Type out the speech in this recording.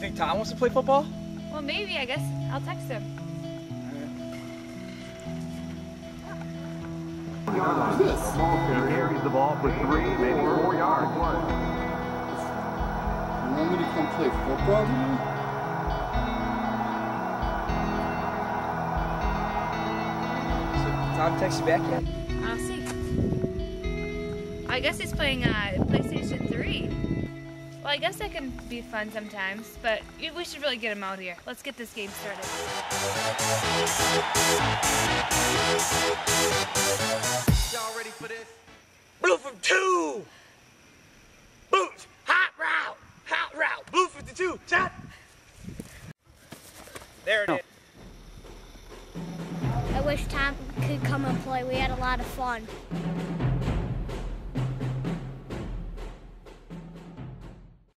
think Tom wants to play football? Well, maybe, I guess. I'll text him. What's this? Carries the ball for 3, maybe 4 yards. You want me to come play football with you? So Tom text you back yet? I'll see. I guess he's playing PlayStation 3. Well, I guess that can be fun sometimes, but we should really get him out here. Let's get this game started. Y'all ready for this? Blue from 2! Boots! Hot route! Hot route! Blue 52! Shot! There it is. I wish Tom could come and play. We had a lot of fun.